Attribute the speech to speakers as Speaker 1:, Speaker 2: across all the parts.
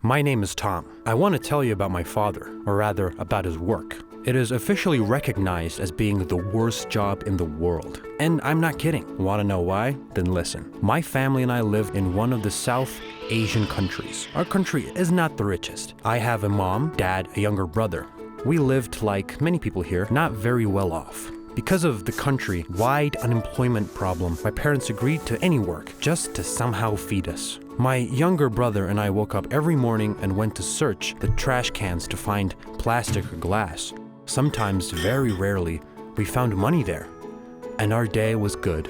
Speaker 1: My name is Tom. I want to tell you about my father, or rather, about his work. It is officially recognized as being the worst job in the world. And I'm not kidding. Want to know why? Then listen. My family and I live in one of the South Asian countries. Our country is not the richest. I have a mom, dad, a younger brother. We lived, like many people here, not very well off. Because of the country-wide unemployment problem, my parents agreed to any work just to somehow feed us. My younger brother and I woke up every morning and went to search the trash cans to find plastic or glass. Sometimes, very rarely, we found money there, and our day was good.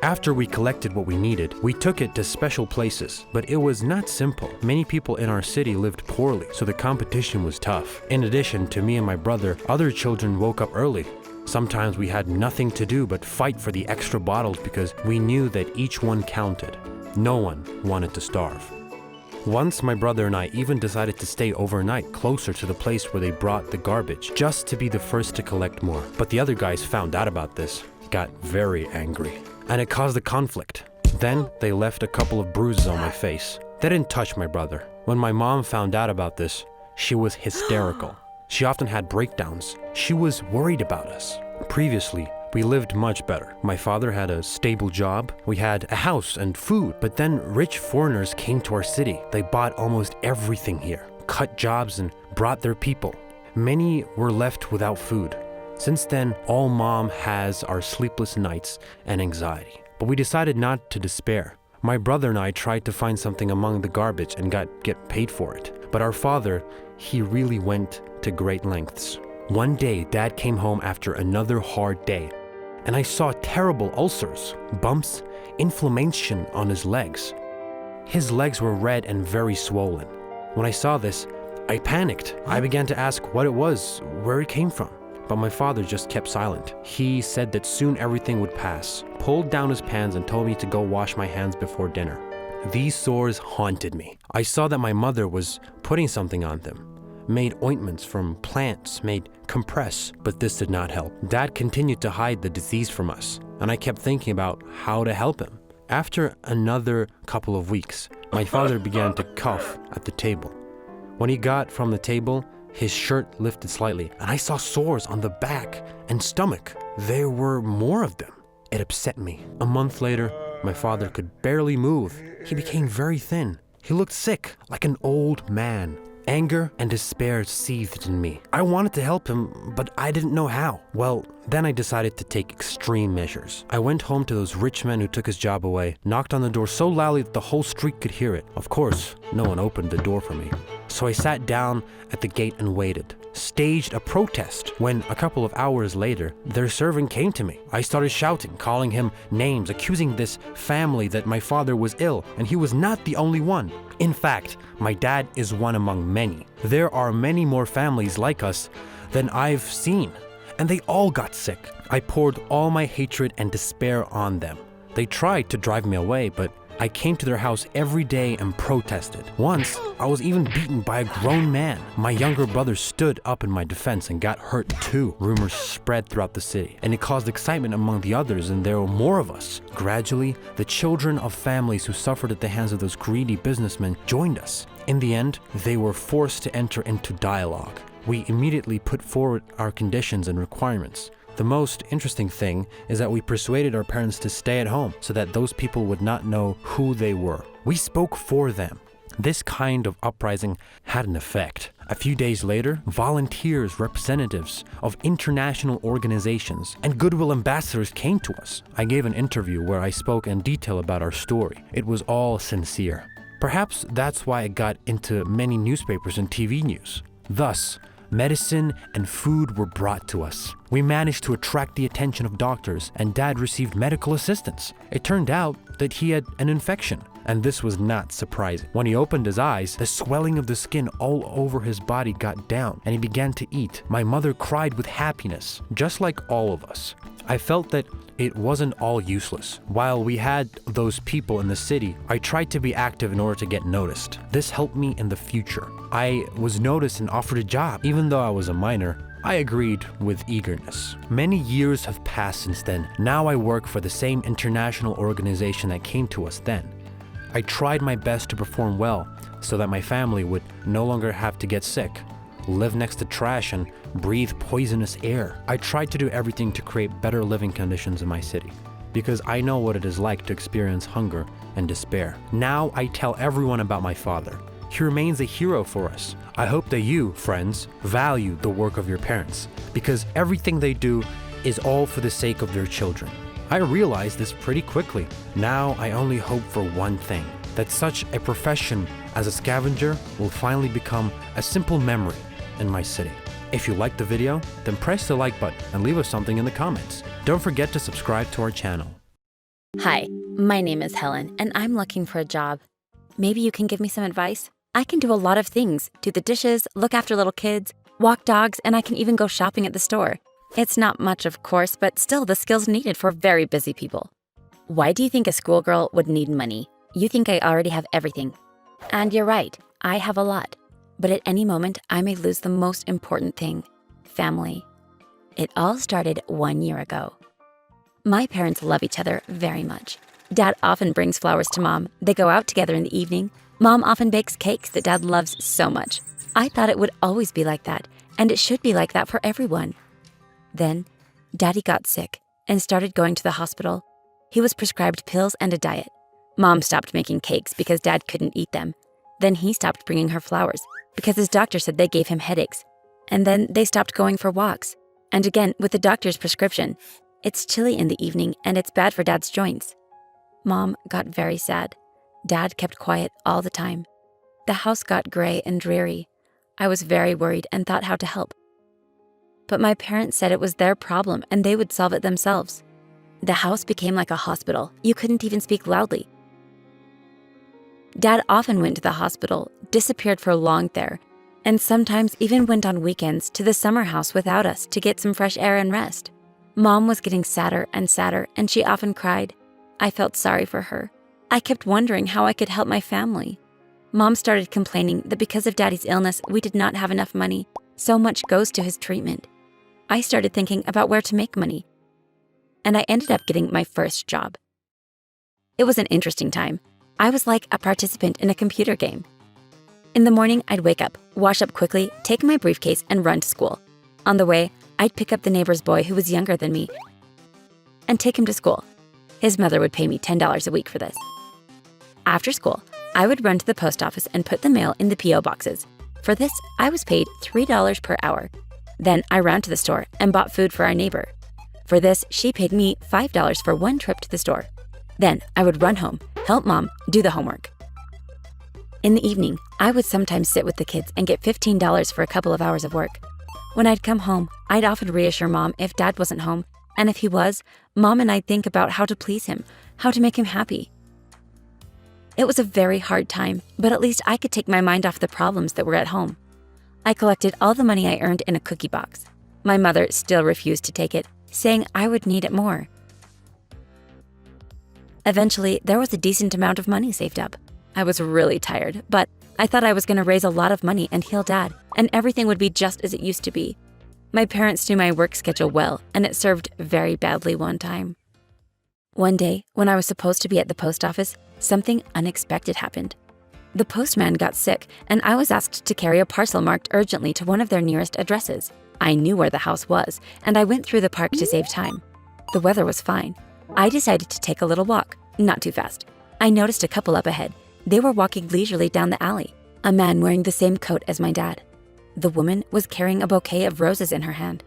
Speaker 1: After we collected what we needed, we took it to special places, but it was not simple. Many people in our city lived poorly, so the competition was tough. In addition to me and my brother, other children woke up early. Sometimes we had nothing to do but fight for the extra bottles because we knew that each one counted. No one wanted to starve. Once my brother and I even decided to stay overnight closer to the place where they brought the garbage, just to be the first to collect more. But the other guys found out about this, got very angry, and it caused a conflict. Then they left a couple of bruises on my face. They didn't touch my brother. When my mom found out about this, she was hysterical. She often had breakdowns. She was worried about us. Previously, we lived much better. My father had a stable job. We had a house and food. But then rich foreigners came to our city. They bought almost everything here, cut jobs and brought their people. Many were left without food. Since then, all mom has are sleepless nights and anxiety. But we decided not to despair. My brother and I tried to find something among the garbage and get paid for it. But our father, he really went to great lengths. One day, Dad came home after another hard day, and I saw terrible ulcers, bumps, inflammation on his legs. His legs were red and very swollen. When I saw this, I panicked. I began to ask what it was, where it came from. But my father just kept silent. He said that soon everything would pass, pulled down his pants and told me to go wash my hands before dinner. These sores haunted me. I saw that my mother was putting something on them. Made ointments from plants, made compress, but this did not help. Dad continued to hide the disease from us, and I kept thinking about how to help him. After another couple of weeks, my father began to cough at the table. When he got from the table, his shirt lifted slightly, and I saw sores on the back and stomach. There were more of them. It upset me. A month later, my father could barely move. He became very thin. He looked sick, like an old man. Anger and despair seethed in me. I wanted to help him, but I didn't know how. Well, then I decided to take extreme measures. I went home to those rich men who took his job away, knocked on the door so loudly that the whole street could hear it. Of course, no one opened the door for me. So I sat down at the gate and waited, staged a protest. When a couple of hours later, their servant came to me. I started shouting, calling him names, accusing this family that my father was ill, and he was not the only one. In fact, my dad is one among many. There are many more families like us than I've seen, and they all got sick. I poured all my hatred and despair on them. They tried to drive me away, but I came to their house every day and protested. Once, I was even beaten by a grown man. My younger brother stood up in my defense and got hurt too. Rumors spread throughout the city, and it caused excitement among the others, and there were more of us. Gradually, the children of families who suffered at the hands of those greedy businessmen joined us. In the end, they were forced to enter into dialogue. We immediately put forward our conditions and requirements. The most interesting thing is that we persuaded our parents to stay at home so that those people would not know who they were. We spoke for them. This kind of uprising had an effect. A few days later, volunteers, representatives of international organizations, and goodwill ambassadors came to us. I gave an interview where I spoke in detail about our story. It was all sincere. Perhaps that's why it got into many newspapers and TV news. Thus, medicine and food were brought to us. We managed to attract the attention of doctors, and Dad received medical assistance. It turned out that he had an infection, and this was not surprising. When he opened his eyes, the swelling of the skin all over his body got down, and he began to eat. My mother cried with happiness, just like all of us. I felt that it wasn't all useless. While we had those people in the city, I tried to be active in order to get noticed. This helped me in the future. I was noticed and offered a job. Even though I was a minor, I agreed with eagerness. Many years have passed since then. Now I work for the same international organization that came to us then. I tried my best to perform well, so that my family would no longer have to get sick, live next to trash, and breathe poisonous air. I tried to do everything to create better living conditions in my city, because I know what it is like to experience hunger and despair. Now I tell everyone about my father. He remains a hero for us. I hope that you, friends, value the work of your parents, because everything they do is all for the sake of their children. I realized this pretty quickly. Now I only hope for one thing, that such a profession as a scavenger will finally become a simple memory in my city. If you liked the video, then press the like button and leave us something in the comments. Don't forget to subscribe to our channel.
Speaker 2: Hi, my name is Helen, and I'm looking for a job. Maybe you can give me some advice? I can do a lot of things: do the dishes, look after little kids, walk dogs, and I can even go shopping at the store. It's not much, of course, but still the skills needed for very busy people. Why do you think a schoolgirl would need money? You think I already have everything. And you're right, I have a lot. But at any moment, I may lose the most important thing: family. It all started 1 year ago. My parents love each other very much. Dad often brings flowers to Mom. They go out together in the evening. Mom often bakes cakes that Dad loves so much. I thought it would always be like that, and it should be like that for everyone. Then, Daddy got sick and started going to the hospital. He was prescribed pills and a diet. Mom stopped making cakes because Dad couldn't eat them. Then he stopped bringing her flowers because his doctor said they gave him headaches. And then they stopped going for walks. And again, with the doctor's prescription, it's chilly in the evening and it's bad for Dad's joints. Mom got very sad. Dad kept quiet all the time. The house got gray and dreary. I was very worried and thought how to help. But my parents said it was their problem and they would solve it themselves. The house became like a hospital. You couldn't even speak loudly. Dad often went to the hospital, disappeared for long there, and sometimes even went on weekends to the summer house without us to get some fresh air and rest. Mom was getting sadder and sadder, and she often cried. I felt sorry for her. I kept wondering how I could help my family. Mom started complaining that because of Daddy's illness, we did not have enough money. So much goes to his treatment. I started thinking about where to make money. And I ended up getting my first job. It was an interesting time. I was like a participant in a computer game. In the morning, I'd wake up, wash up quickly, take my briefcase, and run to school. On the way, I'd pick up the neighbor's boy who was younger than me and take him to school. His mother would pay me $10 a week for this. After school, I would run to the post office and put the mail in the P.O. boxes. For this, I was paid $3 per hour. Then I ran to the store and bought food for our neighbor. For this, she paid me $5 for one trip to the store. Then I would run home, help Mom do the homework. In the evening, I would sometimes sit with the kids and get $15 for a couple of hours of work. When I'd come home, I'd often reassure Mom if Dad wasn't home, and if he was, Mom and I'd think about how to please him, how to make him happy. It was a very hard time, but at least I could take my mind off the problems that were at home. I collected all the money I earned in a cookie box. My mother still refused to take it, saying I would need it more. Eventually, there was a decent amount of money saved up. I was really tired, but I thought I was going to raise a lot of money and heal Dad, and everything would be just as it used to be. My parents knew my work schedule well, and it served very badly one time. One day, when I was supposed to be at the post office, something unexpected happened. The postman got sick, and I was asked to carry a parcel marked urgently to one of their nearest addresses. I knew where the house was, and I went through the park to save time. The weather was fine. I decided to take a little walk, not too fast. I noticed a couple up ahead. They were walking leisurely down the alley, a man wearing the same coat as my dad. The woman was carrying a bouquet of roses in her hand.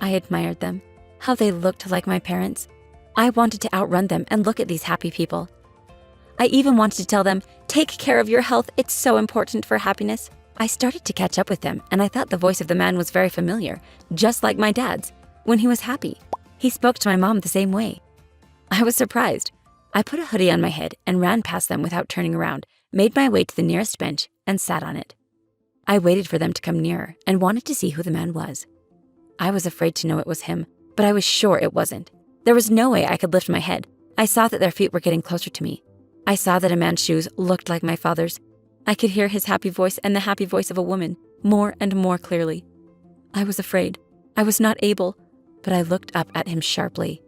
Speaker 2: I admired them, how they looked like my parents. I wanted to outrun them and look at these happy people. I even wanted to tell them, take care of your health, it's so important for happiness. I started to catch up with them, and I thought the voice of the man was very familiar, just like my dad's. When he was happy, he spoke to my mom the same way. I was surprised. I put a hoodie on my head and ran past them without turning around, made my way to the nearest bench, and sat on it. I waited for them to come nearer and wanted to see who the man was. I was afraid to know it was him, but I was sure it wasn't. There was no way I could lift my head. I saw that their feet were getting closer to me. I saw that a man's shoes looked like my father's. I could hear his happy voice and the happy voice of a woman more and more clearly. I was afraid. I was not able, but I looked up at him sharply.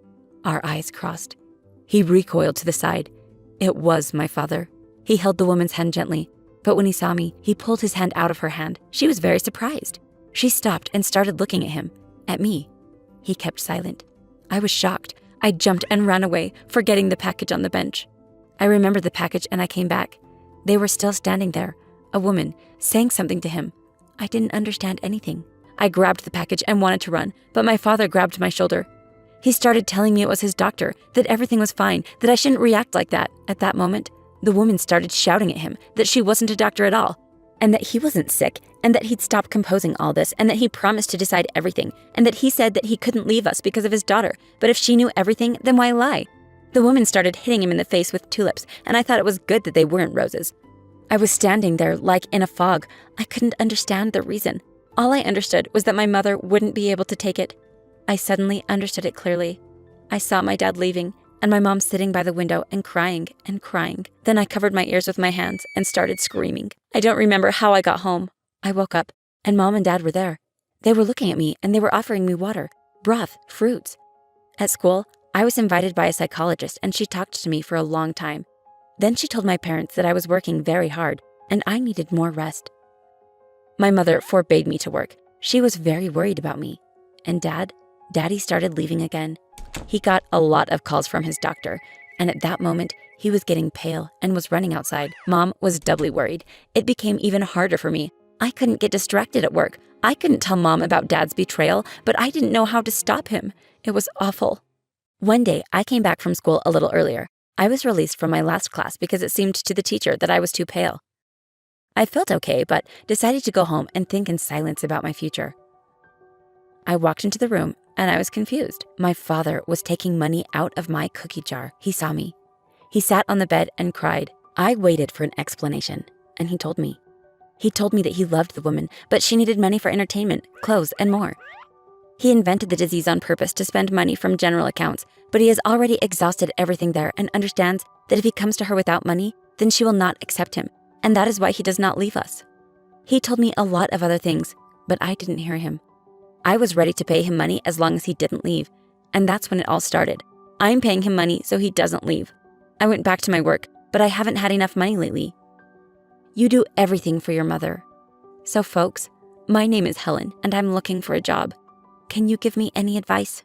Speaker 2: Our eyes crossed. He recoiled to the side. It was my father. He held the woman's hand gently, But when he saw me, he pulled his hand out of her hand. She was very surprised. She stopped and started looking at him, at me. He kept silent. I was shocked. I jumped and ran away, forgetting the package on the bench. I remembered the package and I came back. They were still standing there, a woman, saying something to him. I didn't understand anything. I grabbed the package and wanted to run, but my father grabbed my shoulder. He started telling me it was his doctor, that everything was fine, that I shouldn't react like that. At that moment, the woman started shouting at him that she wasn't a doctor at all, and that he wasn't sick, and that he'd stopped composing all this, and that he promised to decide everything, and that he said that he couldn't leave us because of his daughter, but if she knew everything, then why lie? The woman started hitting him in the face with tulips, and I thought it was good that they weren't roses. I was standing there like in a fog. I couldn't understand the reason. All I understood was that my mother wouldn't be able to take it. I suddenly understood it clearly. I saw my dad leaving, and my mom sitting by the window and crying and crying. Then I covered my ears with my hands and started screaming. I don't remember how I got home. I woke up, and Mom and Dad were there. They were looking at me, and they were offering me water, broth, fruits. At school, I was invited by a psychologist, and she talked to me for a long time. Then she told my parents that I was working very hard, and I needed more rest. My mother forbade me to work. She was very worried about me. And Daddy started leaving again. He got a lot of calls from his doctor, and at that moment, he was getting pale and was running outside. Mom was doubly worried. It became even harder for me. I couldn't get distracted at work. I couldn't tell Mom about Dad's betrayal, but I didn't know how to stop him. It was awful. One day, I came back from school a little earlier. I was released from my last class because it seemed to the teacher that I was too pale. I felt okay, but decided to go home and think in silence about my future. I walked into the room and I was confused. My father was taking money out of my cookie jar. He saw me. He sat on the bed and cried. I waited for an explanation, and he told me. He told me that he loved the woman, but she needed money for entertainment, clothes, and more. He invented the disease on purpose to spend money from general accounts, but he has already exhausted everything there and understands that if he comes to her without money, then she will not accept him, and that is why he does not leave us. He told me a lot of other things, but I didn't hear him. I was ready to pay him money as long as he didn't leave, and that's when it all started. I'm paying him money so he doesn't leave. I went back to my work, but I haven't had enough money lately. You do everything for your mother. So folks, my name is Helen, and I'm looking for a job. Can you give me any advice?